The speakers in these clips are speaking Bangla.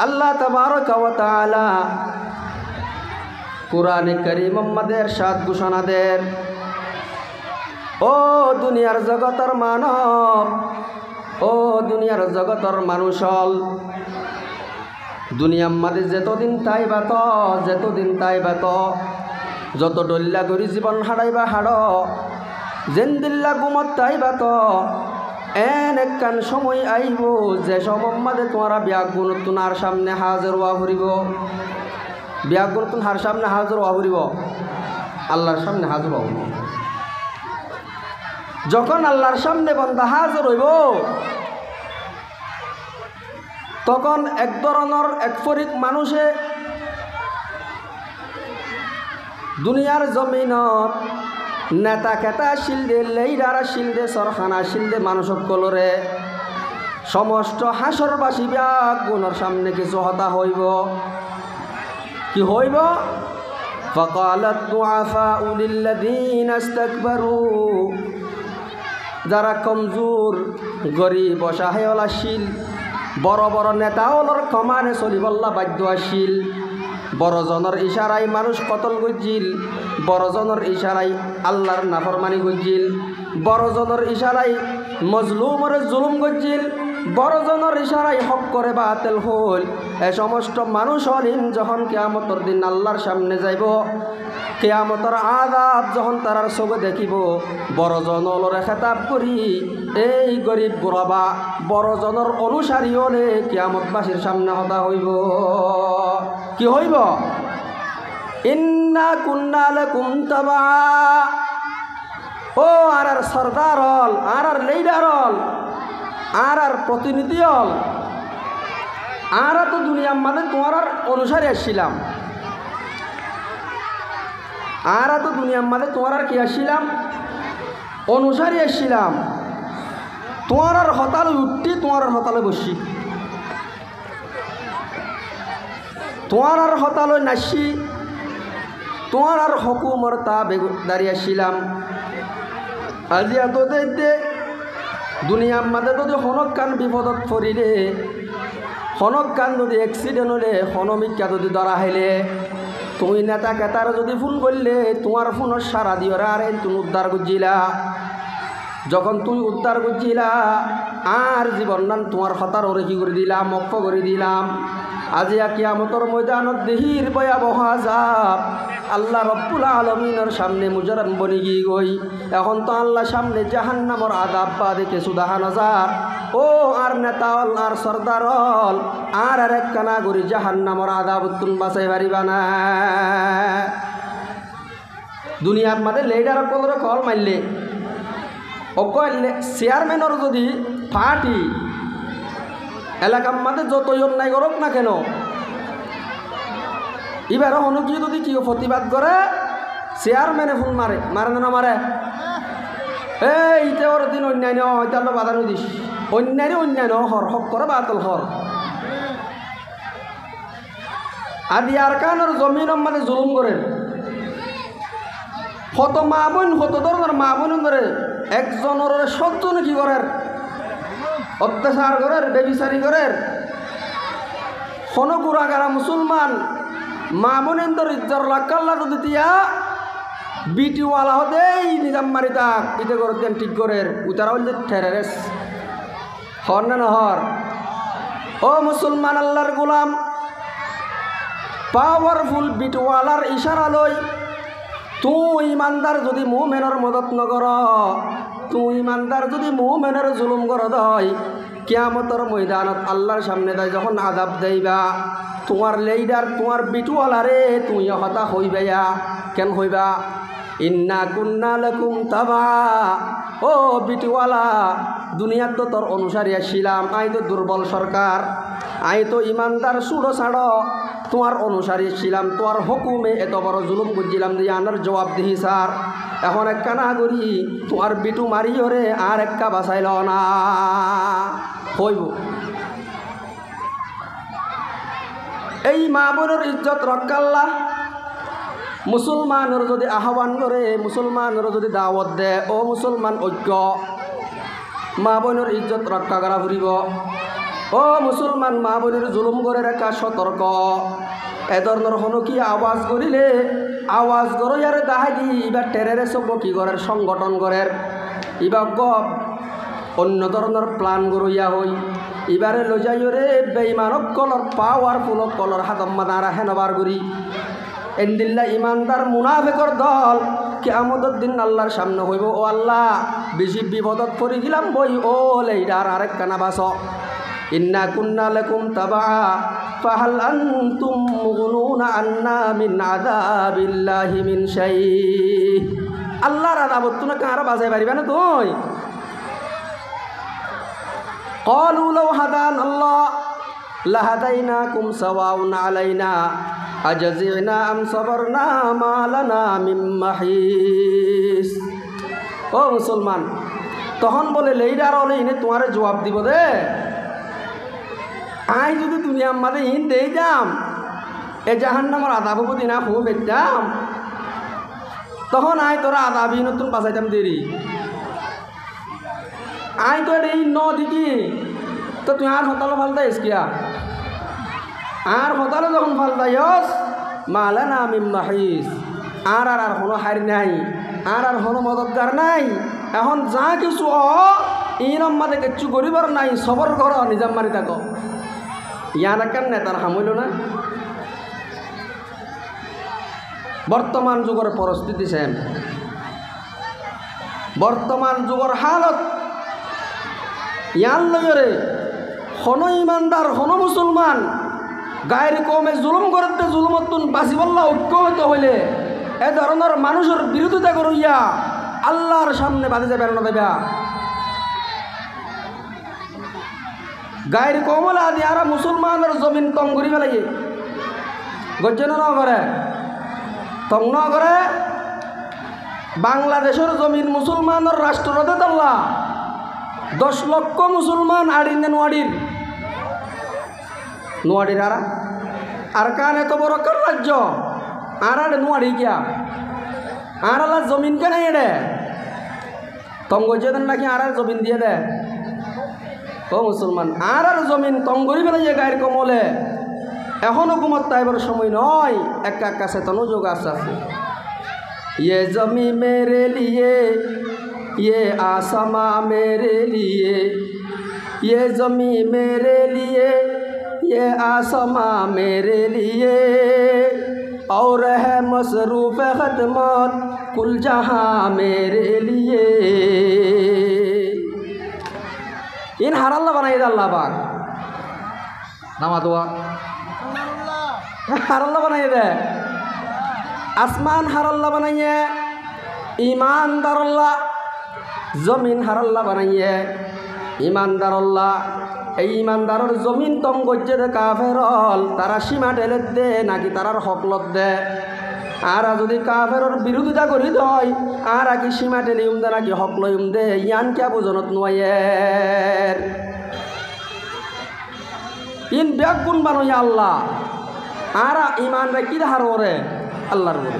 আল্লাহ তাবারকা ওয়া তাআলা কুরআনে কারীম মধ্যে ইরশাদ ঘোষণা দেন, ও দুনিয়ার জগতের মানব, ও দুনিয়ার জগতের মানুষ হল, দুনিয়ার মাঝে যতদিন তাইবা তো যত ডল্লা করি জীবন হারাইবা হাড়, জেন্দিল্লা গুমত তাইবা তো এন একখান সময় আইব যে সময় মাঝে তোমারা ব্যাগুণ তোমার সামনে হাজির হওয়া ফুরিব, ব্যাগুণ তোমার সামনে হাজির হওয়া ফুরিব, আল্লাহর সামনে হাজির হব। যখন আল্লাহর সামনে বান্দা হাজির হইব তখন এক ধরনের এক ফরিক মানুষে দুনিয়ার জমিনত নেতা খেতা শিলদে লেইডারা শিলদে সরখানা শিলদে মানুষক কলরে সমস্ত হাসরবাসী ব্যাগুণের সামনে কিছু হতা হইব। কি হইব? ফাকালাত দুআফাউ লিল্লাযীনা ইসতাকবারু, যারা কমজোর গরিব অসহায়লা শিল বড় বড় নেতাওয়ালার কমানে চলিবল্লা বাধ্য আসিল, বড়জনের ইশারায় মানুষ কতল গজিল, বড়জনের ইশারায় আল্লাহর নাফরমানি গজিল, বড়জনের ইশারায় মজলুমের জুলুম গজিল, বড়জনের ইশারায় হক করে বাতিল হল। এ সমস্ত মানুষ হলিন যখন কিয়ামতের দিন আল্লাহর সামনে যাইব, কিয়ামতের আযাব যখন তারার চোখে দেখিব, বড়জনরে খেতাব করি এই গরিব গুরবা বড়জনের অনুসারী হলে কিয়ামতবাসীর সামনে হতা হইব। কি হইব? ইন্না কুন্না লাকুম তাবা, ও আর সরদার হল, আর লিডার হল, আর প্রতিনিধি হল, আর তো দুনিয়ার মাঝে তোমার অনুসারী আসছিলাম, আর তো দুনিয়ার মাঝে তোমার কি আসছিলাম? অনুসারী আসছিলাম। তোমার হতালে উঠি, তোমার হতালে বসি, তোমার হতালে নাসি, তোমার হকুমর তা দাঁড়িয়ে আসছিলাম। আজি এত দেখতে দুনিয়ার মাঝে যদি হনকান বিপদত পড়িলে, হনকান যদি অ্যাক্সিডেন্ট হলে, হনমিকা যদি ধরা হইলে, তুমি নেতা কেতার যদি ফোন করলে তোমার ফোনের সারা দিও আর তুমি উদ্ধার করছিলা। যখন তুমি উদ্ধার করছিলা আর জীবন নান তোমার হতার ওরে কি করে দিলাম, মক্ষ করে দিলাম। আজি কিয়ামতের ময়দানত দেহির ভয়াবহ আযাব আল্লাহ রব্বুল আলামিনের সামনে মুজরাম বনি গিয়ে গই। এখন তো আল্লাহ সামনে জাহান্নামের আযাব পা দেখে সুদাহা নজার, ও আর নেতাল আর সর্দারল আর এক কানা গরি জাহান্নামের আযাব তুমি বাঁচাই পারিবা না। দুনিয়ার মাঝে লেডার কলরে কল মারলে চেয়ারম্যানের যদি পার্টি এলাকার মাঝে যতই অন্যায় করুক না কেন, এবার অনুকি যদি কি প্রতিবাদ করে চেয়ারম্যানে ফোন মারে, মারে না মারে, এইটা ওর দিন অন্যায় হয়তো আমরা বাধা দিস, অন্যায় হর হক করে বাতল হর। আর ইয়ার কানের জমিনের মাঝে জুলুম করেন, কত মা বোন কত ধরনের মা বোন ধরে একজনের সজ্জন কি করেন, অত্যাচার করেন, বেবিচারি করেন। কোনো গুড়াগারা মুসলমান মা বোনেন্দর ইজ্জর লাক্কাল্লা যদি দিয়া বিটিওয়ালা হতে নিজাম মারি তাক ইতে করে দেন ঠিক করে উতারা হল ঠেরেস হর না নহর। ও মুসলমান আল্লাহর গোলাম, পাওয়ারফুল বিটওয়ালার ইশারা লই তুই ইমানদার যদি মুমিনের মদত নকর, তুই ইমানদার যদি মুমিনের জুলুম কর দয়, কিয়ামতের ময়দানত আল্লাহর সামনে দেয় যখন আযাব দেইবা, তোমার লেইডার তোমার বিটওয়ালারে তুই হতা হইবা। কেন হইবা? ইন্না কুন্না লাকুম তাবা, ও বিটওয়ালা দুনিয়াত তো তোর অনুসারী আসছিলাম, আই তো দুর্বল সরকার, আই তো ইমানদার সুড়ো ছাড়ো তোমার অনুসারী ছিলাম, তোমার হুকুমে এত বড় জুলুম করছিলাম যে আনার জবাব দিহি স্যার। এখন এক কানা করি তোমার বিটু মারি ওরে আর একটা বাঁচাইল না হইব। এই মা বোনের ইজ্জত রক্ষাল্লা মুসলমানের যদি আহ্বান করে, মুসলমানের যদি দাওয়াত দে, ও মুসলমান ঐক্য মা বোনের ইজ্জত রক্ষা করা ফুরিব। ও মুসলমান মা বোনের জুলুম করে রেখা সতর্ক এ ধরনের হনো কি আওয়াজ করিলে আওয়াজ করো ইয়ার দাহাই দি এবার টেরেরে সব কি করার সংগঠন করার এবার গপ অন্য ধরনের প্ল্যান করইয়া হই এবারে লজাইরে বেইমানক কলর পাওয়ারফুল কলর হাতম্মা দাঁড়া হেনবার করি এন্দিল্লা ইমানদার মুনাফিকর দল কিয়ামতের দিন আল্লাহর সামনে হইব ও আল্লাহ বেশি বিপদত পড়ে গেলাম বই ও লেইডার আরেক কানা বাস ইন্না কুন্না লাকুম তাবা ফাহাল আনতুম মুগনুনা আন্না মিন আযাবিল্লাহি মিন শাই আল্লাহর আযাবত তুনা কারা বাজাই পারিবা না তুই ক্বালু লাউ হাদানা আল্লাহ লাহাদাইনাকুম সাওয়াউন আলাইনা আজজিনা আম সাবরনা মা লানা মিন মাহিস ও মুসলমান তখন বলে লেইডার হলে ইনে তোমারে জবাব দিব দে আই যদি তুমি আমাদের ইন দেই যাম এ জাহান্নামের আযাব দিনা খুব বেতাম তখন আই তোরা আযাবি নতুন বাঁচাইতাম দেরি আই তো এই ন দিকি তো তুই আর হতালো ফালতাইস কিয়া আর হতালো যখন ফালতাইস মালানা মিন মাহিস আর আর আর কোনো হার নাই আর আর কোনো মদতগার নাই এখন যা কিছু ইন আমাদের কিচ্ছু করিবার নাই সবর কর নিজাম মারি থাকো ইয়ার কেন নেতার হামইল না বর্তমান যুগের পরিস্থিতি সেম বর্তমান যুগের হালত ইয়ার লয়রে হন ইমানদার হন মুসলমান গায়ের কমে জুলুম করতে জুলুমতুন বাঁচিবল্লা ঐক্যত হইলে এ ধরনের মানুষের বিরোধিতা করিয়া আল্লাহর সামনে বাঁধে যাবে না দেবা গায়ের কমলা আদি আর মুসলমানের জমিন তং করি ফেলাই গজ্জন ন করে তং ন করে বাংলাদেশের জমিন মুসলমানের রাষ্ট্রতে তাল্লা 10 লক্ষ মুসলমান আড়িনে নোয়াড়ির আর কান এত বড় কার রাজ্য আর নোয়াড়ি গিয়া আর আল্লাহ জমিন কে নাই এডে তং গজ্জন নাকি আর জমিন দিয়ে দে ও মুসলমান আর জমিন তং করি ফেলে যে গায়ের কমলে এখনো ঘুমত তাইবার সময় নয় একা একা চেতনও যোগ আছে ये जमी मेरे लिए ये आसमा मेरे लिए ये जमी मेरे लिए ये आसमा मेरे लिए और है मसरूफ़ खदमत कुल जहाँ मेरे लिए इन हर अल्लाह बनाई दे अल्लाह पाक नामा दुआ हर अल्लाह बनाई दे आसमान हर अल्लाह बनाइए ईमानदार अल्लाह जमीन हर अल्लाह बनाइए ईमानदार अल्लाह ईमानदार जमीन तम गज्जे दे काफेर तारा सीमा टेले दे नाकि तारार हकलत दे আর যদি কাফেরর বিরোধিতা করি দয় আর কি সীমা টেলিউম দে নাকি হক লইম দে ইয়ান কিয়া বুঝনত নয়ের ইন ব্যাগ গুণ বানয় আল্লাহ আর ইমান রে কি ধার ওরে আল্লাহর বলে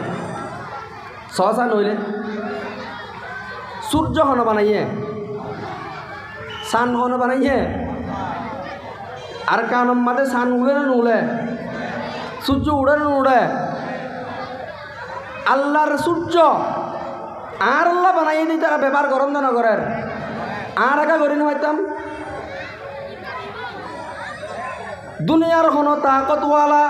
সহসা নইলে সূর্য হন বানাইয়ে সান হন বানাইয়ে আর কানম মাঝে সান উড়ে না উড়ে সূর্য উড়ে না উড়ে আল্লাহর সূর্য আর আল্লাহ বানাইয়ে দিই তারা ব্যবহার করন না করেন আর একা করি না হইতাম দুনিয়ার হনো তাকতওয়ালা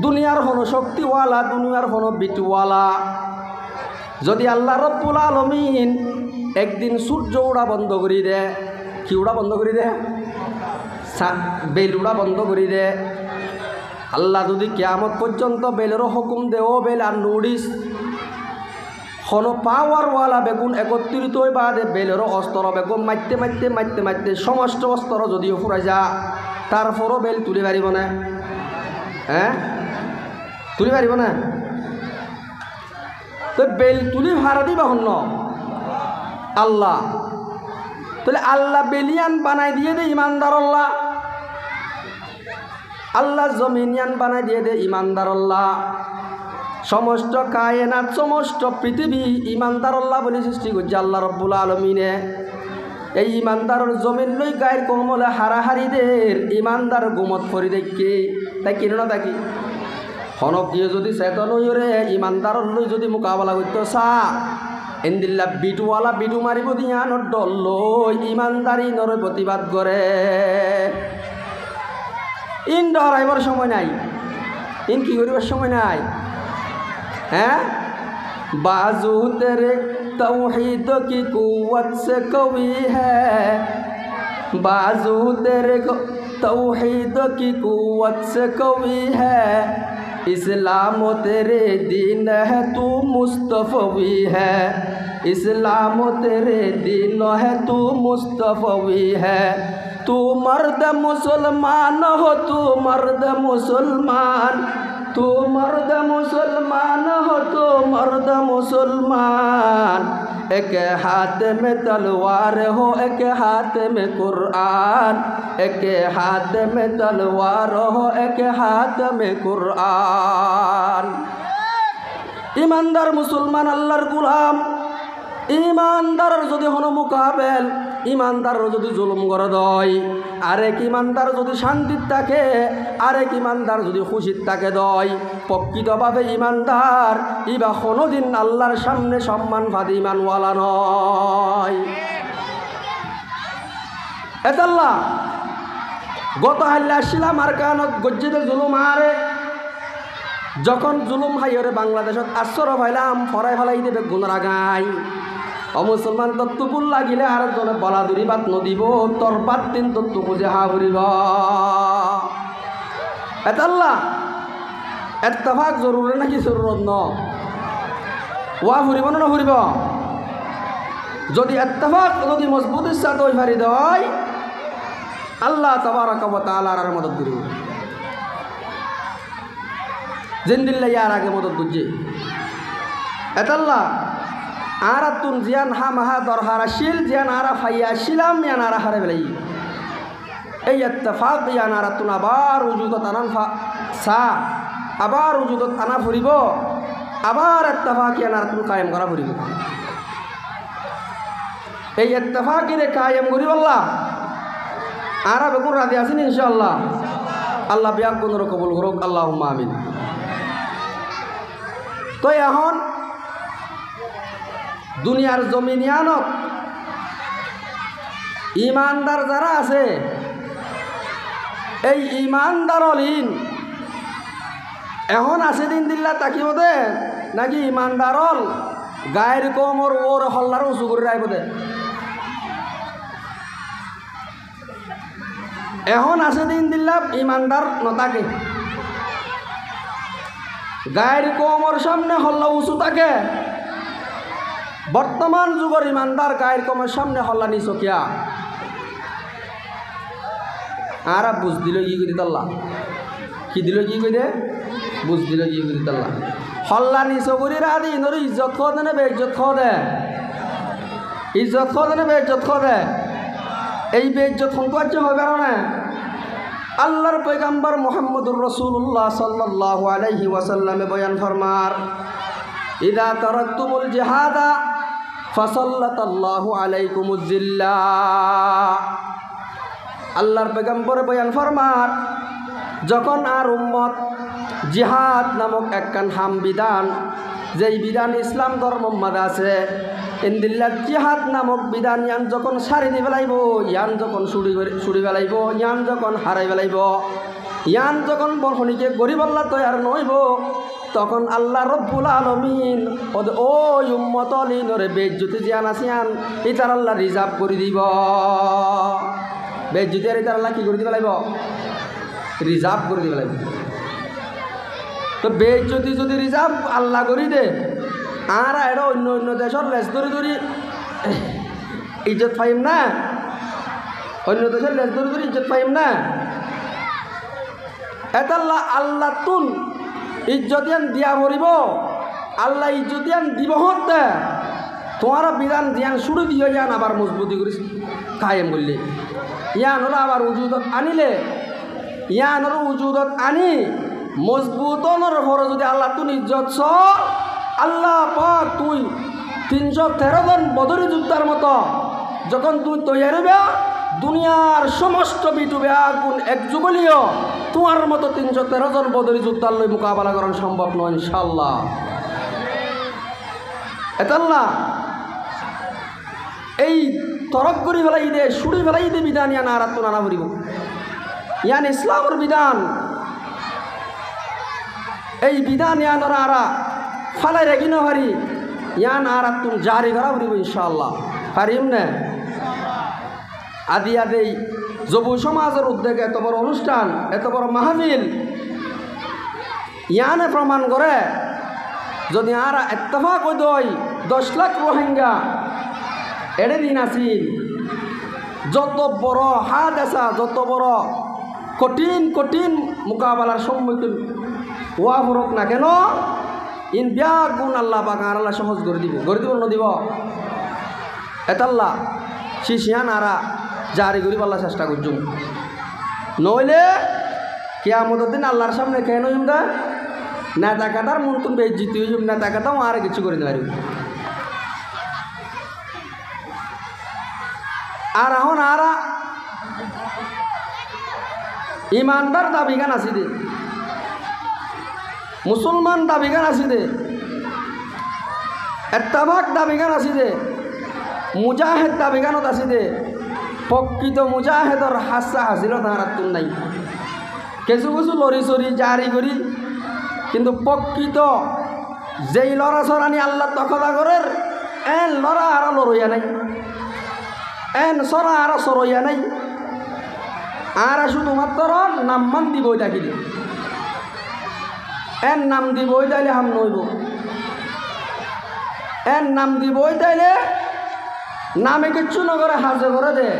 দুনিয়ার হনো শক্তিওয়ালা দুনিয়ার হনো বিটওয়ালা যদি আল্লাহ রব্বুল আলামিন একদিন সূর্য উড়া বন্ধ করি দে কি উড়া বন্ধ করি দে বেল উড়া বন্ধ করি দে আল্লাহ যদি কিয়ামত পর্যন্ত বেলেরও হুকুম দে ও বেল আর নুড়িস হনো পাওয়ারওয়ালা বেগুন একত্রিত হয়ে বাদে বেলেরও অস্ত্র বেগুন মারতে মারতে মারতে মারতে সমস্ত অস্ত্র যদিও ফুরাই যা তারপরও বেল তুলি পারিব না হ্যাঁ তুলি পারিব না তো বেল তুলি ভাড়া দিবা হন আল্লাহ তাহলে আল্লাহ বেলিয়ান বানাই দিয়ে দে ইমানদার আল্লাহ আল্লাহ জমিনিয়ান বানাই দিয়ে দে ইমানদার আল্লাহ সমস্ত কায়নাত সমস্ত পৃথিবী ইমানদার আল্লাহ বলে সৃষ্টি করছে আল্লাহ রব্বুল আলমিনে এই ইমানদারের জমিন লই গায়ের কমলে হারাহারিদের ইমানদার গুমত করি দেখি তাই কিনো না তাকি হনক গিয়ে যদি চেতন হইরে ইমানদারর লই যদি মোকাবেলা করতে চা এন্দিল্লা বিটুওয়ালা বিটু মারিব দিয়ানোর দল লই ইমানদারি নর প্রতিবাদ করে ইন ডরাইবার সময় নাই ইন কি করিবার সময় নাই হ্যাঁ बाजू तेरे तौहीद की कुव्वत से कवी है बाजू तेरे तौहीद की कुव्वत से कवी है इस्लाम तेरे दीन है तू मुस्तफ़वी है इस्लाम तेरे दीन है तू मुस्तफ़वी है तू मर्द मुसलमान हो तू मर्द मुसलमान तू मर्द मुसलमान हो तो मर्द मुसलमान एक हाथ में तलवार हो एक हाथ में कुरान एक हाथ में तलवार हो एक हाथ में कुरान ईमानदार मुसलमान अल्लाहर गुलाम ईमानदार যদি হন মুকাবেল ইমানদার যদি জুলুম করে দয় আরেক ইমানদার যদি শান্তির থাকে আরেক ইমানদার যদি খুশির থাকে দয় প্রকৃতভাবে ইমানদার ইবা কোনোদিন আল্লাহর সামনে সম্মান ভাদি ইমানওয়ালা নয় এতাল্লাহ গত হাল্লা আসছিলাম আর কানত গজ্জিতে জুলুম আরে যখন জুলুম হাইরে বাংলাদেশত আশ্রয় পাইলাম ফরাই ফেলাই দেবে গুণরা গাই অমুসলমান তত্ত্বপুর লাগিলে আর জনে বলাদুরি বাত নদীব তোর বাদ দিন তত্ত্ব খুঁজে হা ফুরিব এতাল্লা এত্তেফাক জরুরি নাকি জরুরত ন ওয়া ফুরিব না ফুরিব যদি এত্তেফাক যদি মজবুত ইচ্ছা তৈ ফারি দেয় আল্লাহ তাবারাকা ওয়া তাআলার মদদ করিব জিন্দিল্লা ইয়ার আগে মদদ করছে এতাল্লা आरा तुम जियान हा महा दरहारा शिल जियान आरा फाइया शिलाम यान आरा हारे बेलाई ए इत्तेफाक यान आरा तुन आबार वजूदत आनान सा आबार वजूदत आना फुरिब आबार इत्तेफाक यान आरा तुन कायम करा फुरिब ए इत्तेफाक इने कायम करिब अल्लाह आरा बेकुन राजी आছেন ইনশাআল্লাহ আল্লাহ বিয়াক গুণর কবুল করুক আল্লাহুম্মা আমিন তো এখন দুনিয়ার জমিনিয়ানত ইমানদার যারা আছে এই ইমানদার অলিন এখন আছে দিন দিল্লা তাকিব দে নাকি ইমানদার অল গায়ের কমর ওর হল্লার উঁচু করে রাখব দে এখন আছে দিন দিল্লা ইমানদার নতাকে গায়ের কমর সামনে হল্লা উঁচু থাকে বর্তমান যুগের ইমানদার গায়ের কমের সামনে হল্লা নিচকিয়া আর বুঝ দিল কি করে তাল্লা কি দিল কি করে বুঝ দিল কি করে তাল্লা হল্লা নিচ করি রাধি নর ইজ্জত খ দে বে ইজ্জত খ দে ইজ্জত খ দে বে ইজ্জত খ দে এই বে ইজ্জত সংকোচ হবে না আল্লাহর পয়গম্বর মুহাম্মদুর রাসূলুল্লাহ সাল্লাল্লাহু আলাইহি ওয়াসাল্লামে বয়ান ফরমার ইদা তারাকতুমুল জিহাদা ফাসাল্লাতাল্লাহু আলাইকুমুজ জিল্লাহ আল্লাহর পয়গম্বর বয়ান ফরমার যখন আর উম্মত জিহাদ নামক একখান হাম বিধান যেই বিধান ইসলাম ধর্ম মাঝে আছে ইন্দিল্লাহ জিহাদ নামক বিধান ইয়ান যখন সারি দি পেলাইব ইয়ান যখন ছুড়ি পেলাইব ইয়ান যখন হারাই পেলাইব ইয়ান যখন বরখনিকে গরিব আল্লাহ তৈয়ার নইব তখন আল্লাহ রব্বুল আলামিন ওই উম্মত লিনরে বেজ্জতি জিয়ান আসিয়ান ইতার আল্লাহ রিজার্ভ করে দিব বেজ্জতি আর ইতার আল্লাহ কি করে দিবে লাগব রিজার্ভ করে দিবে লাগব তো বেজ্জতি যদি রিজার্ভ আল্লাহ করে দে আর এটা অন্য অন্য দেশের লেজ ধরে ধরি ইজ্জত পাইম না অন্য দেশের লেজ ধরে ধরে ইজ্জত পাইম না এটা আল্লাহ তুন ইজ্জতিয়ান দিয়া ভরিব আল্লাহ ইজ্জতিয়ান দিব হতে তোমার বিধান জিয়ান শুরু দিয়ে ইয়ান আবার মজবুতি করে কায়েম করলে ইয়ান হলো আবার উজুদত আনিলে ইয়ান হলো উজুদত আনি মজবুতনের পরে যদি আল্লাহ তুন ইজ্জত ছ আল্লাহ পাক তুই 313 জন বদরি যোদ্ধার মতো যখন তুই তৈরি হইবে দুনিয়ার সমস্ত বিটুবে আগুন এক যুগলীয় তোমার মতো 313 জন বদরি যোদ্ধার লই মোকাবেলা করা সম্ভব নয় ইনশাআল্লাহ। এতাল্লাহ এই তরক করি ফেলাই দে সুড়ি ফেলাই দে বিধান ইয়ান আর তো নানা ভরিব ইয়ান ইসলামের বিধান এই বিধান ইয়ান আরা ফালাই রেখি না পারি ইয়ান আর তুম জারি করা ভরিব ইনশাআল্লাহ পারিম না। আদি আদি যুব সমাজের উদ্যোগে এত বড় অনুষ্ঠান এত বড় মাহফিল ইয়ানে প্রমাণ করে যদি আর ইত্তেফাক হই 10 লাখ রোহিঙ্গা এড়ে দিন আসিল যত বড় হাত আসা যত বড় কঠিন কঠিন মোকাবেলার সম্মুখীন হওয়া ফুরক না কেন ইন ব্যাগ গুণ আল্লাহ পাক আর আল্লাহ সহজ করে দিব নদিব এতাল্লাহ শিশিয়ান আরা জারি করি আল্লাহ চেষ্টা করছুম নইলে কিয়ামতের দিন আল্লাহর সামনে কেন হইম দা নেতা কাটার মন তুমি বেজ্জিতি হইম নেতা কাটাও আর কিছু করে পারি আর এখন আরা ইমানদার দাবিগান আসি দে মুসলমান দাবিগান আসি দে ইত্তেফাক দাবিগান আসি দে মুজাহিদ দাবিগানত আসি দে প্রকৃত মুজাহিদর হাসা হাসিল তাহার তুন নাই কিছু কিছু লড়ি চড়ি জারি করি কিন্তু প্রকৃত যেই লড়া চড়ানি আল্লাহ তখতা করের এন লড়া আর লড়ইয়া নাই এন সরা আর সরইয়া নাই আর শুধুমাত্র নামমান দিবই ডাকিলে এন নাম দিবই তাইলে হাম নইব এন নাম দিবই তাইলে নামে কিচ্ছু নগরে হাজে করে দে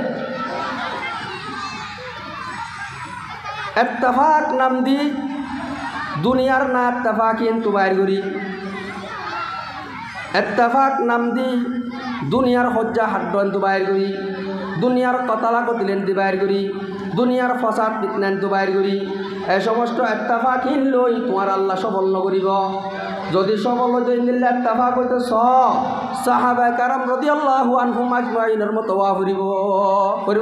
ইত্তেফাক নাম দি দুনিয়ার না ইত্তেফাক কিন্তু বাইর করি ইত্তেফাক নাম দি দুনিয়ার হজ্জা হাড্ডন্তু বাইর করি দুনিয়ার কতালা কতিলেন্তি বাইর করি দুনিয়ার ফসাদ বিতনান্তু বাইর করি এই সমস্ত ইত্তেফাকহীন লই তোমার আল্লাহ সফল নকরিব যদি সফল হইতে নিলে ইত্তেফাক হইতে সাহাবায়ে কারাম রাদিয়াল্লাহু আনহুম আজমাইনের মতো ওয়া করিব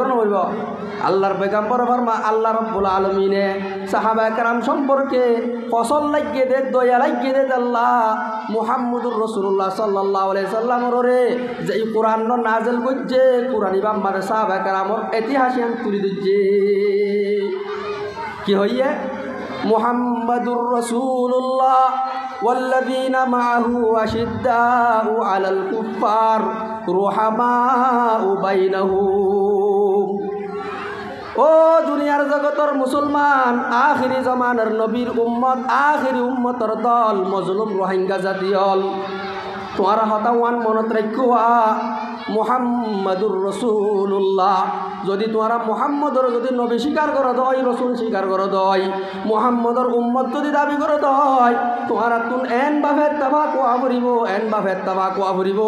না করিব আল্লাহর পয়গম্বর ফরমা আল্লাহ রাব্বুল আলামিনে সাহাবায়ে কারাম সম্পর্কে ফসল লাগিয়ে দে দয়া লাগিয়ে দে আল্লাহ মুহাম্মদুর রাসূলুল্লাহ সাল্লাল্লাহু আলাইহি সাল্লামের রে যে কোরআন নাযিল করছে কোরআনি বাম্বারে সাহাবায়ে কারামর ইতিহাসিয়ান তুলি দিচ্ছে কি হইয়ে মুহাম্মাদুর রাসূলুল্লাহ والذين معه أشداء على الكفار رحماء بينهم ও দুনিয়ার জগতর মুসলমান আখিরি জামানার নবীর উম্মত আখিরি উম্মতর দল মজলুম রোহিঙ্গা জাতিয়ল তোমার হতাওয়ান মনত রাখুয়া মুহাম্মাদুর রাসূলুল্লাহ যদি তোমরা মুহাম্মদর যদি নবী স্বীকার করো দয় রসুল স্বীকার করো দয় মুহাম্মদর উম্মত যদি দাবি করো দয় তোমার তুন এন ভাবে ইত্তেফাক ওয়া ভরিব এন ভাবে ইত্তেফাক ওয়া ভরিব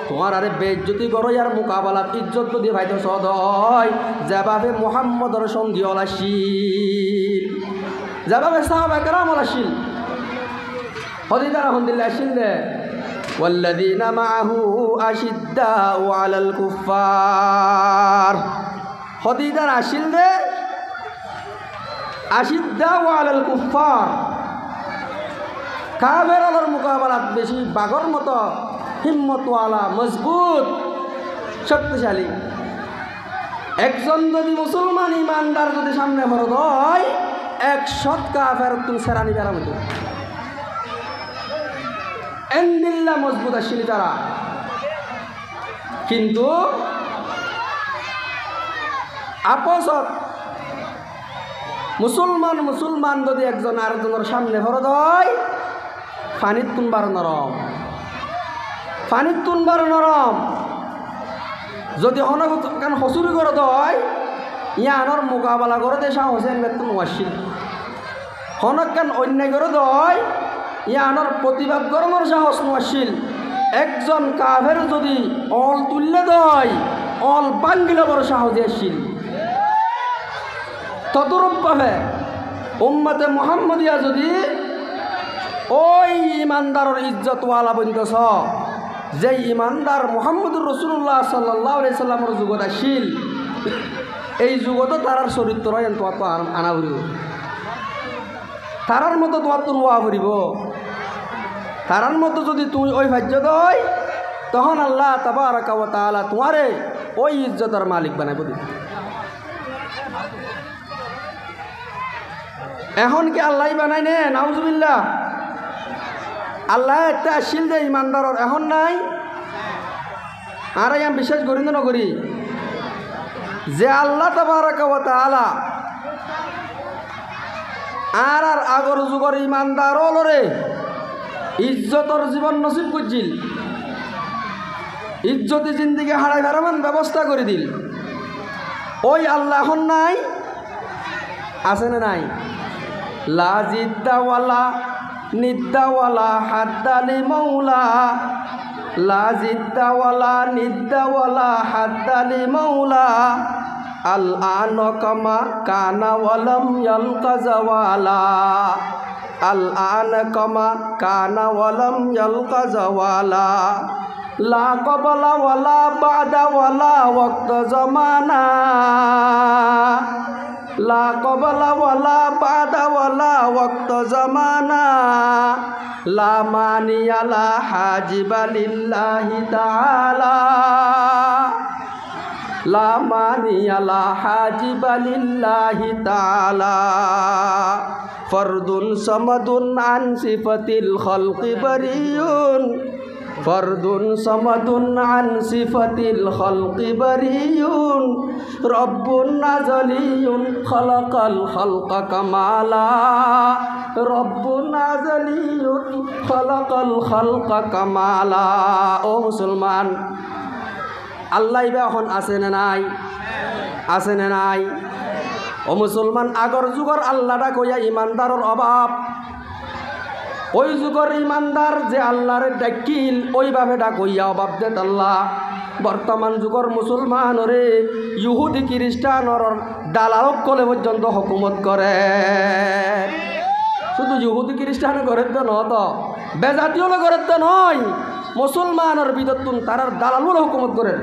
তোমার আরে বেইজ্জতি করো ইয়ার মোকাবেলাত ইজ্জত যদি ভাইতো সদয় যেভাবে মুহাম্মদর সঙ্গী অলাশিল যেভাবে সাহাবায়ে কেরাম অলাশিল হদিদার আলহামদুলিল্লাহ আসিল দে والذين معه أشداء على الكفار হদিদার আসিল দে আশিদ্দাউ আলাল কুফার কাফের আলার মোকাবেলাত বেশি বাগর মতো হিম্মতওয়ালা মজবুত শক্তিশালী একজন যদি মুসলমান ইমানদার যদি সামনে ফরদ হয় 100 কাফের তুমি সেরানি যারা মতো এন্দিল্লা মজবুত আসিল তারা কিন্তু আপসত মুসলমান যদি একজন আরেকজনের সামনে ফরদ হয় পানিত তুনবার নরম যদি হনকান হসুরি করত হয় ইয়ানোর মোকাবেলা করে দে শাহ হোসেন বেতন ওয়াসিল হনকান অন্যায় করে হয় ইয়ানোর প্রতিবাদ করানোর সাহস নোয়াসিল একজন কাফের যদি অল তুললে দয় অল বাঙ্গিলে বড় সাহস আসিল তদরূপভাবে উম্মতে মুহাম্মদিয়া যদি ওই ইমানদারের ইজ্জতওয়ালা বন্ধস যে ইমানদার মুহাম্মদুর রাসূলুল্লাহ সাল্লাল্লাহু আলাইহি সাল্লামের যুগত আসিল এই যুগত তারার চরিত্র তোমার তো আনা ফুরিব তারার মতো তোমার তো নোয়া ফুরিব তারার মতো যদি তুমি ওই ভাজ্য দই তখন আল্লাহ তাবারাকা ওয়া তাআলা তোমারে ওই ইজ্জতের মালিক বানাইব দিবে। এখন কি আল্লাহ বানাই নে নাউজুবিল্লাহ আল্লাহ একটা আসিল যে ইমানদারর এখন নাই আর আমি বিশ্বাস করি না নকরি যে আল্লাহ তাবারাকা ওয়া তাআলা আর আগর যুগর ইমানদার লরে ইজ্জতর জীবন নসিব করছিল ইজ্জতি জিন্দিগি হারাই হারামান ব্যবস্থা করে দিল ওই আল্লাহ এখন নাই আছে না নাই লা জিদ্দাওয়ালা নিদ্দাওয়ালা হাদ্দালি মাওলা লা জিদ্দাওয়ালা নিদ্দাওয়ালা হাদ্দালি মাওলা আল আন কামা কানা ওয়ালাম ইয়ালকা জাওয়ালা আল আন কামা কানা ওয়ালাম ইয়ালকা জাওয়ালা লা কবলা ওয়ালা বাদা ওয়ালা ওয়াক্ত জামানা লা কবলা ওয়ালা বাদা ওয়ালা ওয়াক্ত জামানা লা মানিয়া লা হাজিবা লিল্লাহি তাআলা লা মানিয়া লা হাজিবা লিল্লাহি তাআলা ফরদুন সামাদুন আন সিফাতিল খালকি বারিয়ুন ফরদুন সামাদুন আন সিফাতিল খালকি বারিয়ুন রব্বুন আজলিয়ুন খালাকাল খালকা কামালা রব্বুন আজলিয়ুন খালাকাল খালকা কামালা। ও মুসলমান আল্লাহ বা এখন আছে না নাই আছে না নাই ও মুসলমান আগর যুগর আল্লাহটা কইয়া ইমানদারর অভাব ওই যুগর ইমানদার যে আল্লাহরে ডাকিল ওইভাবে ডাকইয়া অভাব দেত আল্লাহ বর্তমান যুগর মুসলমানরে ইহুদি খ্রিস্টানর দালালক কলে পর্যন্ত হুকুমত করে শুধু ইহুদি খ্রিস্টান করে তো ন তো বেজাতীয় করে তো নয় মুসলমানের বিদতুন তারার দালালুল হুকুমত করেন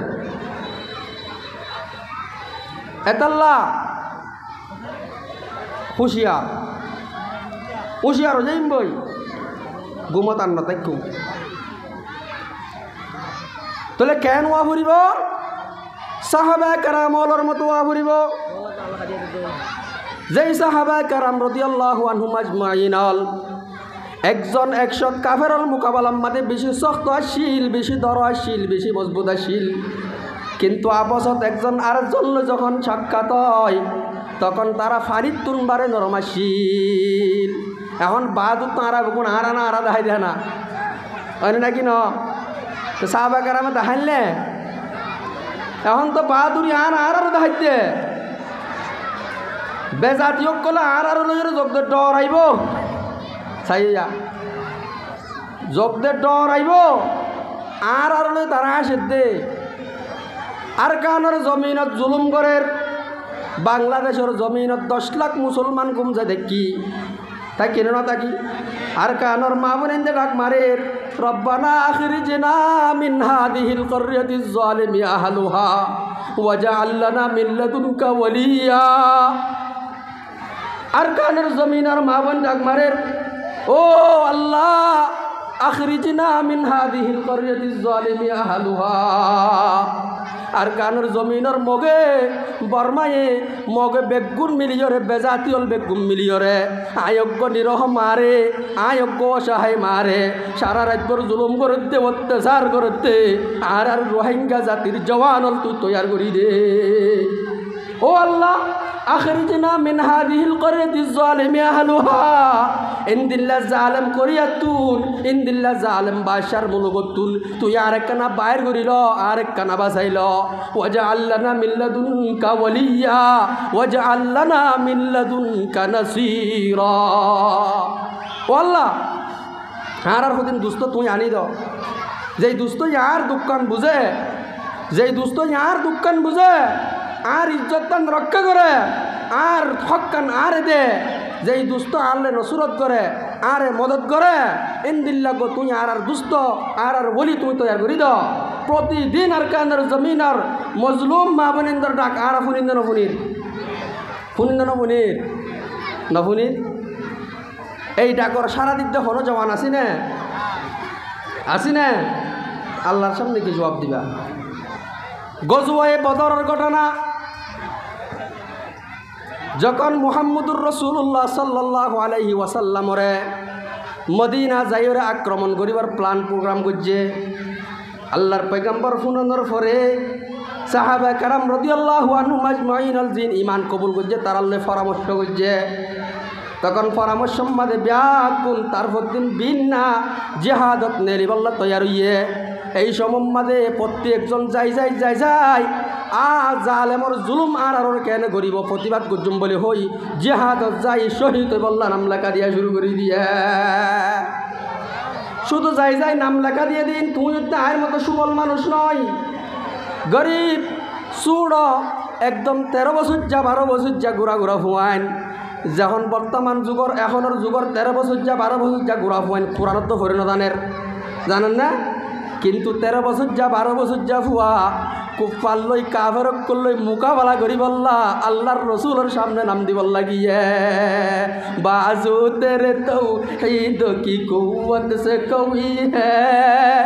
এতাল্লাহ হুঁশিয়ার হুঁশিয়ার হয়ে যাইম বই গুমত আন্না তাইকু তাহলে কেন ওয়া ফুরিব সাহাবা কেরামর মতো ওয়া ফুরিব যেই সাহাবা কেরাম রাদিয়াল্লাহু আনহুম আজমাইন একজন 100 কাফেরর মোকাবেলার মাঝে বেশি শক্ত আসিল বেশি দর আসিল বেশি মজবুত আসিল কিন্তু আপসত একজন আরেকজন যখন সাক্ষাৎ হয় তখন তারা ফারিদ তুনবারে নরম আসিল এখন বাহাদুর তাঁরা কোন হারা না হারা দেখাই দেয় না হয় নাকি ন তো সাহাবা কেরামে দেখাইলে এখন তো বাহাদুরি আর আরও দেখাইতে বেজাতীয় কলে আরও লইরে যোগ দে ডর আইব চাইয়া যোগ দে ডর আইব আর লই তারা আসে দে আর কানের জমিনত জুলুম করে বাংলাদেশের জমিনত 10 লাখ মুসলমান কমছে দেখি তাই কেন না তাকি আর কানর মা বোনেন ডাক মারে রব্বানা আখরিজনা মিন হাদিহিল করিয়াতিজ জালিমি আহলুহা ওয়াজআল লানা মিন লাদুনকা ওয়ালিয়া আর কানের জমিনের মা বোন ডাক মারে ও আল্লাহ আখরিজনা মিন হাদিহিল করিয়াতিজ জালিমি আহলুহা আর কানের জমিনের মগে বর্মায়ে মগে বেগুন মিলিয়রে বেজাতিয়ল বেগুন মিলিয়রে আয়োগ্য নিরহ মারে আয়োগ্য অসহায় মারে সারা রাজ্যর জুলুম করতে অত্যাচার করতে আর রোহিঙ্গা জাতির জওয়ানল তুই তৈয়ার করি দে ও আল্লাহ আখরিজনা মিন হাদিহিল করিয়াতিজ জালিমি আহলুহা ইনদিল্লা জালেম করিয়াতুন ইনদিল্লা জালেম বাশার মুলগতুন তুই আরেকখানা বাইর করিল আরেকখানা বাঁচাইল ওয়াজআল লানা মিন লাদুনকা ওয়ালিয়া ওয়াজআল লানা মিন লাদুনকা নাসীরা ও আল্লাহ আর কদিন দুস্থ তুই আনি দাও যেই দুস্থ ইয়ার দুঃখান বুঝে যেই দুস্থ ইয়ার দুঃখান বুঝে আর ইজ্জতদান রক্ষা করে আর হকান আরে দে যেই দুস্থ আল্লে নসুরত করে আরে মদত করে ইন্দিল্লাগো তুই আর দুস্থ আর বলি তুই তৈরি করি দাও প্রতিদিন আর কান্দার জমিন আর মজলুম মা বোনেন্দর ডাক আর ফুনিন্দ নফুনির ফুনিন্দ নফুনির নফুনির এই ডাকর সারা দিক দিয়ে হলো জওয়ান আসি না আল্লাহর সামনে কি জবাব দিবা গজওয়ায়ে বদরের ঘটনা যখন মুহাম্মদুর রাসূলুল্লাহ সাল্লাল্লাহু আলাইহি ওয়াসাল্লামরে মদিনা যাইরে আক্রমণ করিবার প্ল্যান প্রোগ্রাম করছে আল্লাহর পয়গম্বর ফুনানোর পরে সাহাবা কারাম রাদিয়াল্লাহু আনহুম আজমাইনুল জিন ঈমান কবুল করছে তারাল্লে পরামর্শ করছে তখন পরামর্শ মাঝে ব্যাকুল তারপর দিন বিনা জিহাদত নেলিবাল্লা তৈয়ার হইয়ে এই সমমাদে প্রত্যেকজন যাই জালেমর জুলুম আর কেন গরিব প্রতিবাদ করছুম বলে হই জিহাদত যাই শহীদ বল্লা নাম লেখা দিয়া শুরু করে দিয়ে শুধু যাই নাম লেখা দিয়ে দিন তুই আর মতো সুবল মানুষ নয় গরিব চুড় একদম 13 বছর যা 12 বছর যা ঘুরা ফুয়াইন যখন বর্তমান যুগর এখনের যুগর 13 বছর যা 12 বছর যা ঘুরা ফুয়াইন কোরআনত তো হরিণদানের জানেন না কিন্তু 13 বছর যা 12 বছর যা ফুয়া কুফার লই কাফেরক করলই মোকাবেলা করি বললা আল্লাহর রসুলের সামনে নাম দি বললা গিয়ে বাজু তেরে তৌহিদ কি কুওয়াত সে কওয়ি হ্যায়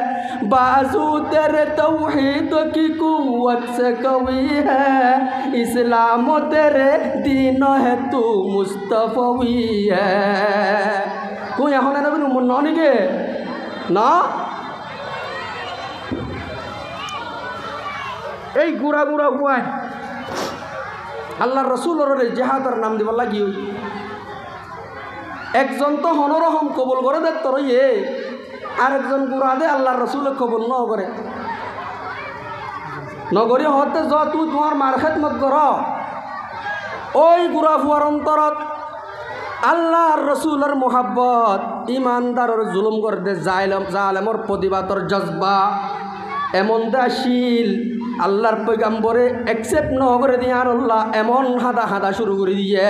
বাজু তেরে তৌহিদ কি কুওয়াত সে কওয়ি হ্যায় ইসলাম তেরে দিন হে তু মুস্তাফাওয়ি হ্যায় তুই এখন নবী ননিকে না এই গুড়া হুয়ায় আল্লাহর রসুলের জেহাদের নাম দিব লাগি একজন তো হনরহম কবুল করে দেখ তোর ইয়ে আরেকজন গুড়া দে আল্লাহর রসুল কবুল ন করে নগরী হতে য তুই তোমার মার খেদমত কর ওই গুড়া ফুয়ার অন্তরত আল্লাহর রসুলের মোহাব্বত ইমানদারের জুলুম করে দে জালেমর প্রতিবাদর জজবা এমন দাশিল আল্লাহর পয়গাম্বরে একসেপ্ট ন করে দিয়ে আর আল্লাহ এমন হাদা শুরু করে দিয়ে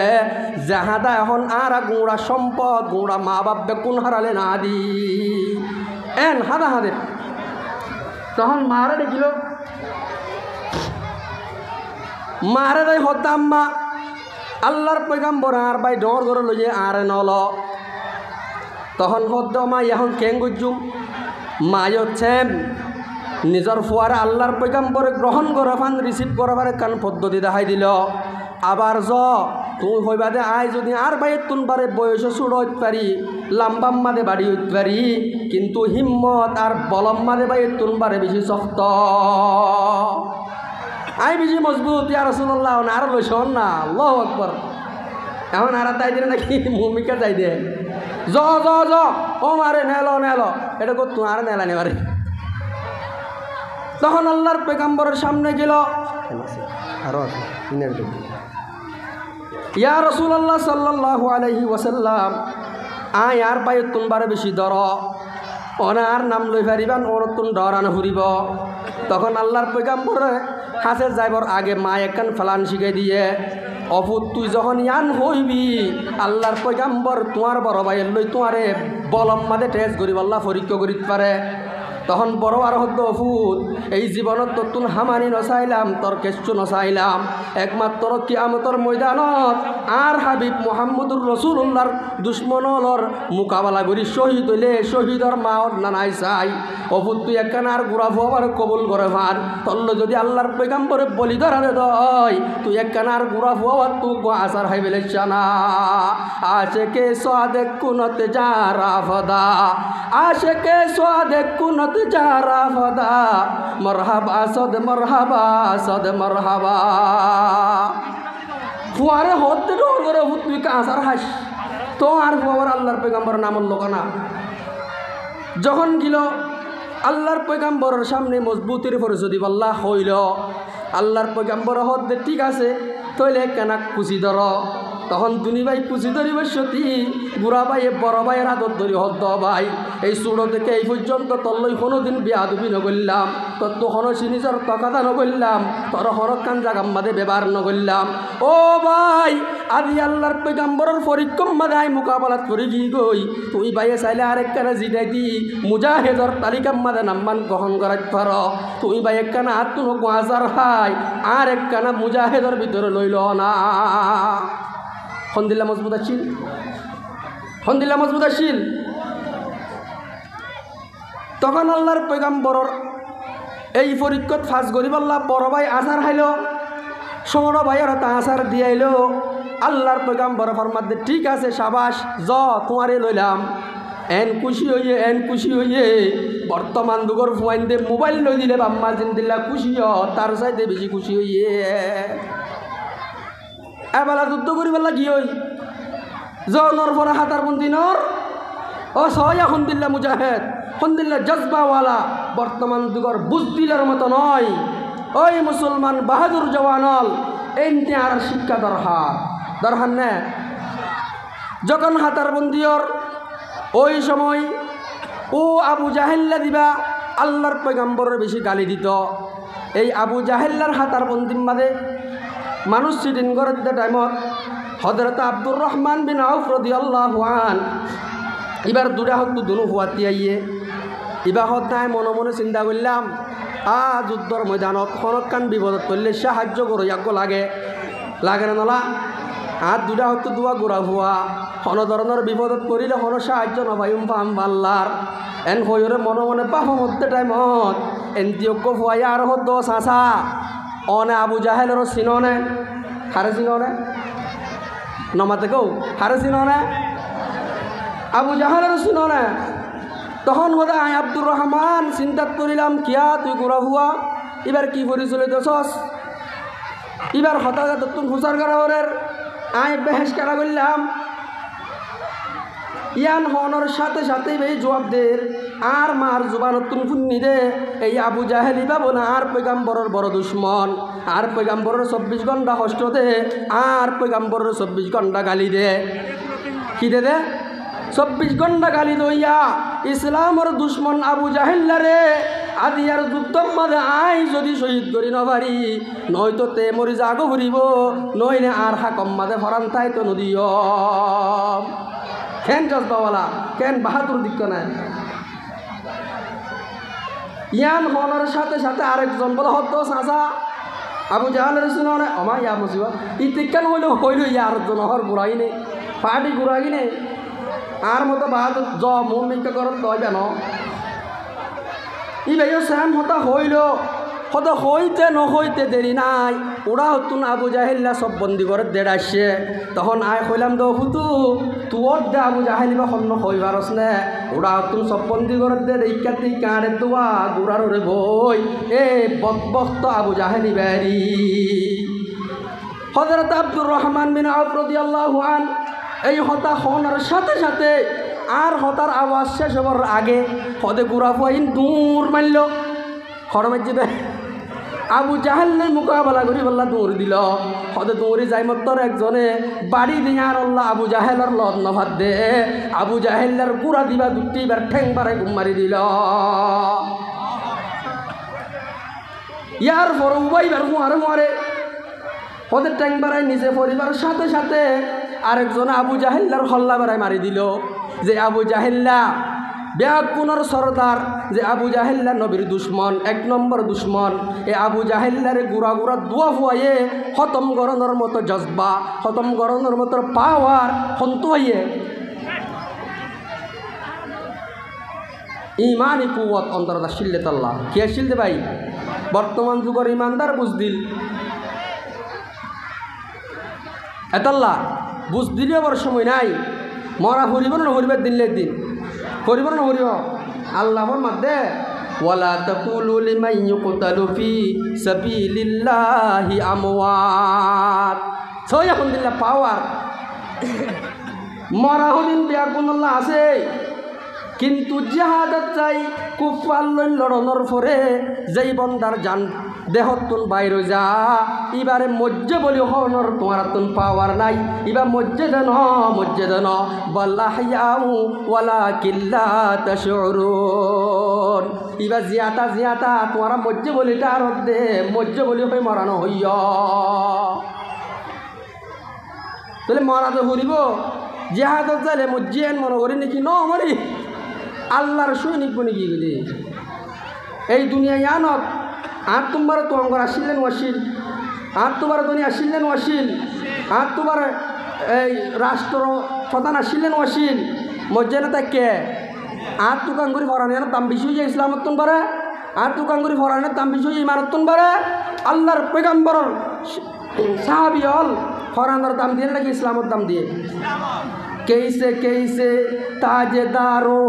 যে হাদা এখন আর গুঁড়া সম্পদ গুঁড়া মা বাপ বেকুন হারালে না দি এন হাদে তখন মারে দেখিল মারে দেয় হতাম মা আল্লাহর পয়গাম্বর আর ভাই ডর করে লইয়ে আর নল তখন হদ্দ মা এখন কেং গুজুম মায় হচ্ছে নিজর ফুয়ারে আল্লাহর পয়গাম্বরে গ্রহণ করা ফান রিসিভ করবার কান পদ্ধতি দেখাই দিল আবার তুমি হইবা দে আয় যদি আর বাইর তুনবারে বয়সে ছুড় হইতে পারি লাম্বাম মাদে বাড়ি হইতে পারি কিন্তু হিম্মত আর বলম মাদে বাইর তুনবারে বেশি শক্ত আই বেশি মজবুত ইয়া রাসূলুল্লাহ আর লইছন না আল্লাহু আকবার এখন আর তাই দিলে নাকি ভূমিকা যাই দে জ ও মারে নেলো এটা কত আর নেলা নেবারে তখন আল্লাহর পয়গম্বরের সামনে গেল ইয়া রাসূলুল্লাহ সাল্লাল্লাহু আলাইহি ওয়াসাল্লাম আয় আর বাইর তুনবারে বেশি দর ওনার নাম লই পারিবান ওর তুন ডরানো ফুরিব তখন আল্লাহর পয়গম্বরে হাসে যাইবর আগে মা একখান ফেলান শিখাই দিয়ে অপুত তুই যখন ইয়ান হইবি আল্লাহর পয়গম্বর তোমার বড় ভাইয়ের লই তোমারে বলম মাদে টেস্ট করিব আল্লাহ পরীক্ষা করিতে পারে তখন বড় আর হদ্দ অফুত এই জীবনত তোর হামানি নচাইলাম তোর কেঁচু নচাইলাম একমাত্র কিয়ামতর ময়দানত আর হাবিব মুহাম্মদুর রাসূলুল্লাহর দুশ্মনলর মোকাবেলা করি শহীদ হইলে শহীদর মাওত নানাই চাই অফুত তুই একখান আর গুড়া ফুয়াবার কবুল করে ভান তল্ল যদি আল্লাহর পয়গম্বরে বলি ধরারে দয় তুই একখান আর গুড়া ফুয়াবার তুই আসার হাই বেলে চানা আশেকে সাদেক কুনত যারা ফদা আশেকে সাদেক কুনত যারা ফদা মরহাবা সদ মরহাবা ফুয়ারে হতে ডর করে তুই কাঁচার হাস তো আর ফুয়ার আল্লাহর পয়গম্বর নামল লোকানা যখন গিল আল্লাহর পয়গম্বরের সামনে মজবুতির পরিচয় বল্লা হইল আল্লাহর পয়গম্বর হতে ঠিক আছে তৈলে কেনা খুশি ধর তখন দুনি ভাই কুচি ধরিব সতী বুড়া ভাইয়ে বড় ভাইয়ের আদর ধরি হদ্দ ভাই এই চুড়ো থেকে এই পর্যন্ত তল্লই কোনোদিন বিয়াদুবি নগরলাম তোর তো হনসি নিজের তকাদা নগরলাম তোর হরকান জাগাম মাদে ব্যবহার নগরলাম ও ভাই আদি আল্লাহর পয়গাম্বরের পরীক্ষম মাদে আই মোকাবেলাত করি কি গই তুই ভাইয়ে চাইলে আরেক কানে জিদাই দি মুজাহিদর তালিকার মাদে নাম্মান গ্রহণ করার পার তুই ভাই একখানা হাত হাজার হাই আর একখানা মুজাহিদর ভিতরে লইল না হন্দিল্লা মজবুত আছিল হন্দিল্লা মজবুত আছিল তখন আল্লাহর পয়গাম্বরর এই পরীক্ষাত ফাঁস গরিব আল্লাহ বড় ভাই আচার হাইল ছোট ভাইয়ের তা আচার দিয়াইল আল্লাহর পয়গাম্বর ফরমাত দে ঠিক আছে সাবাস জ তোমারে লইলাম এন খুশি হইয়ে বর্তমান যুগর ফুয়াইন দে মোবাইল লই দিলে বাম্মা জিন্দিল্লা খুশি তার চাইতে বেশি খুশি হইয়ে এবেলা যুদ্ধ করি বেলা কি হই জনর পরে হাতার বন্দিনর ও সহায় হন্দিল্লা মুজাহেদ হন্দিল্লা জজবাওয়ালা বর্তমান যুগর বুজদিলের মতো নয় ওই মুসলমান বাহাদুর জওয়ানল এনতে আর শিক্ষা দরহার নে যখন হাতার বন্দিয়র ওই সময় ও আবু জাহেল্লা দিবা আল্লাহর পয়গাম্বরের বেশি গালি দিত এই আবু জাহেল্লার হাতার বন্দির মাঝে মানুষ সিটিং করার টাইমত হযরত আব্দুর রহমান বিন আউফ রাদিয়াল্লাহু আন এবার দুটা হত দুনু হুয়াতি আইয়ে এবার হত নাই মনে মনে চিন্তা করলাম যুদ্ধর ময়দানত হনকান বিপদত করলে সাহায্য করো ইয়াক লাগে না নলা আর দুটা হত দুয়া গোড়া হুয়া হন ধরনের বিপদত করিলে হন সাহায্য নভাইম পাম পাল্লার এন হইরে মনে মনে পাহ মধ্যে টাইমত এনতিয়োগ্য হুয়াই আর হত চাচা অনে আবু জাহেলের চিননে হারে চিননে নমাতে কৌ হারে চিননে আবু জাহেলের চিননে তখন বোধ আই আব্দুর রহমান চিন্তাত করিলাম কিয়া তুই গোড়া হুয়া এবার কি পরিচলিত সস এবার হঠাৎ তুমি হুসার কারাবরের আই বেহেস কারা করলাম ইয়ান হনর সাথে সাথে এই জবাবদের আর মার জুবানত তুমি ফুন্নি দে এই আবু জাহেলি পাবো না আর পয়গাম্বরের বড় দুশ্মন আর পয়গাম্বরের 24 ঘন্টা কষ্ট দে আর পয়গাম্বরের 24 ঘন্টা গালি দে কি দে 24 ঘন্টা গালি দইয়া ইসলামের দুশ্মন আবু জাহেল্লারে আদিয়ার যুদ্ধর মাঝে আই যদি শহীদ করি নবারি নয়তো তে মরি জাগো ফুরিব নইলে আর হাকম মাঝে ফরান তাই তো নদীয় কেন জজবাওয়ালা কেন বাহাদুর দিক নাই ইয়ান হনর সাথে সাথে আরেকজন বলে হতো চাচা আবু জাহালের শুনে আমার ইয়া মুসিব ইতিকান হইল ইয়ার জন হর ঘুরাই নে পার্টি ঘুরাই নে আর মতো বাহাদুর জ মুমিকা করত কেন ই ভাইও স্যাম হতা হইতে নহইতে দেরি নাই ওরা হতুন আবু জাহেল্লা সব বন্দি করে দেড়াইছে তখন আয় কইলাম দো হুতু তোর দে আবু জাহেলিবা সন্ন হইবারস নে ওরা হতুন সব বন্দি করে দে ইকাতি কাঁড়ে দোয়া গুড়ার রে বই এ বক্ত আবু জাহেলি বেরি হযরত আব্দুর রহমান বিন আউফ রাদিয়াল্লাহু আন এই হতা হনার সাথে সাথে আর হতার আওয়াজ শেষ হবার আগে হদে গুড়া ফুয়াইন দূর মারল হরমের যাবে আবু জাহেলের মোকাবেলা করি বললা দৌড় দিল হদে দৌড়ি যাই মতর একজনে বাড়ি দিয়ে আর আল্লাহ আবু জাহেলের লদ নভাত দে আবু জাহেলের গুড়া দিবা দুটি বার ঠেং বারে ঘুম মারি দিল ইয়ার পর উবাইবার মারে হদে ঠেং বাড়াই নিচে পরিবারের সাথে সাথে আরেকজন আবু জাহেল্লার হল্লা বাড়াই মারি দিল যে আবু জাহেল্লা ব্যাকুণর সরদার যে আবু জাহেল্লা নবীর দুশ্মন 1 নম্বর দুশ্মন এ আবু জাহেল্লারে গুড়া দোয়া ফুয়াইয়ে খতম গরনের মতো জজবা খতম গরনের মতো পাওয়ার হন্তুয়াইয়ে ইমানি কুয়াত অন্তরতা শিল্লে তাল্লা কে শিলতে ভাই বর্তমান যুগের ইমানদার বুঝদিল এতাল্লা বুঝদিলে বড় সময় নাই মরা হরিব না হরিবার দিনলে দিন হরিব না হরিব আল্লাহর মধ্যে ওয়ালা তাকুলু লিমান ইউকতালু ফি সাবিলিল্লাহি আমওয়াত ছয় আলহামদুলিল্লাহ পাওয়ার মরা হদিন বেয়াকুল্লাহ আছে কিন্তু জিহাদত চাই কুফার লড়নের পরে যেই বন্দার জান দেহতুন বাইর যা এবারে মজ্জে বলি হনর তোমার তুন পাওয়ার নাই এবার মজ্জে দেন বল্লাহিয়াউ ওয়ালা কিল্লা তাশউরুন এবার জিয়াতা তোমার মজ্জে বলিটা আর দে মজ্জে বলি হয়ে মরানো হইয়া তাহলে মরাতে হরিব জিহাদত যালে মজ্জিয়ান মনে করি নাকি ন মরি আল্লাহর সৈনিক বনে গিয়ে গেলি এই দুনিয়ায় আনত আর তোমার তো অঙ্গর আসিলেন ওয়াসিল আর তোমার দুনিয়া আসিলেন ওয়াসিল আর তোমার এই রাষ্ট্র প্রধান আসিলেন ওয়াসিল মজ্জানা কে আর তু কাঙ্গুরি ফরানের দাম বেশি হয়ে ইসলামত তুন পারে আর তু কাঙ্গুরি ফরানের দাম বেশি হয়ে ইমারত তুন পারে আল্লাহর পেগম্বরর সাহাবি হল ফরানোর দাম দিয়ে নাকি ইসলামত দাম দিয়ে कैसे कैसे ताजदारो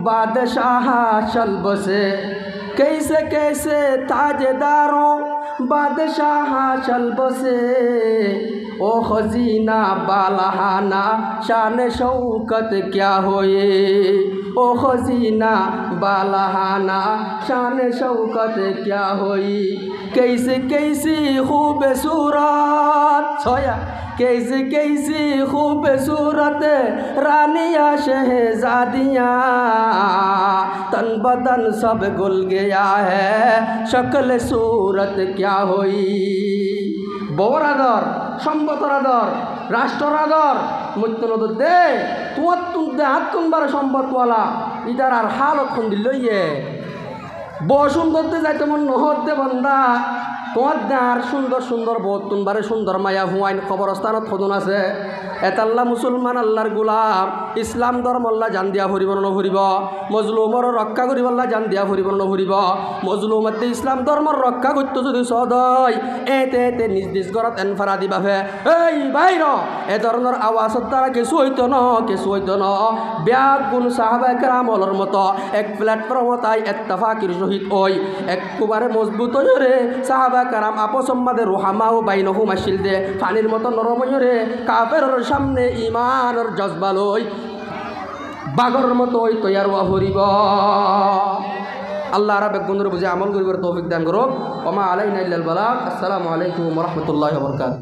बादशाह चल बसे कैसे कैसे ताजदारो बादशाह चल बसे ओ खजीना बालहाना शान शौकत क्या होए ओ खजीना बालहाना शान शौकत क्या होई कैसे कैसी खूबसूरत सोया कैसी कैसी खूबसूरत रानिया शहजादियाँ तन बदन सब गुल गया है शक्ल सूरत क्या हुई বউর আদর সম্পদের আদর রাষ্ট্রের আদর মৃত্যু দে তোমার তুলতে হাত তুনবার সম্পদওয়ালা ইটার আর হালত খুন দিল ইয়ে বউ সুন্দরতে যাইতে মন নহত দে বন্দা তোমার আর সুন্দর সুন্দর বহুত তুনবারে সুন্দর মায়া হুয়াইন কবরস্থানত খদন আছে এতাল্লা মুসলমান আল্লাহর গোলাম ইসলাম ধর্ম আল্লাহ জান দিয়া ফুরিব নফুরিব মজলুমর রক্ষা করিব আল্লাহ জান দিয়া ফুরিব নফুরিব মজলুমতে ইসলাম ধর্মর রক্ষা করতে যদি সদয় এতে নিজ নিজ ঘরত এনফারা দিবাফে এই বাইর এ ধরনের আওয়াজের দ্বারা কিছু হইতো ন ব্যাগ গুণ সাহাবায়ে কেরামর মতো এক প্ল্যাটফর্মত আই ইত্তেফাকির সহিত ওই একবারে মজবুত হইরে সাহাবা কারাম আপসম্মাদে রোহামাও বাইনহু মাসিল দে পানির মতো নরময়রে কাফেরের সামনে ইমানের জজবা লই বাগর মতো ওই তৈয়ার হরিব আল্লাহ রাব্বুল গুণের বুঝে আমল করিবার তৌফিক দান করুক ওমা আলাইনা ইল্লাল বালাগ আসসালামু আলাইকুম ওয়া রাহমাতুল্লাহি ওয়া বারাকাতুহু।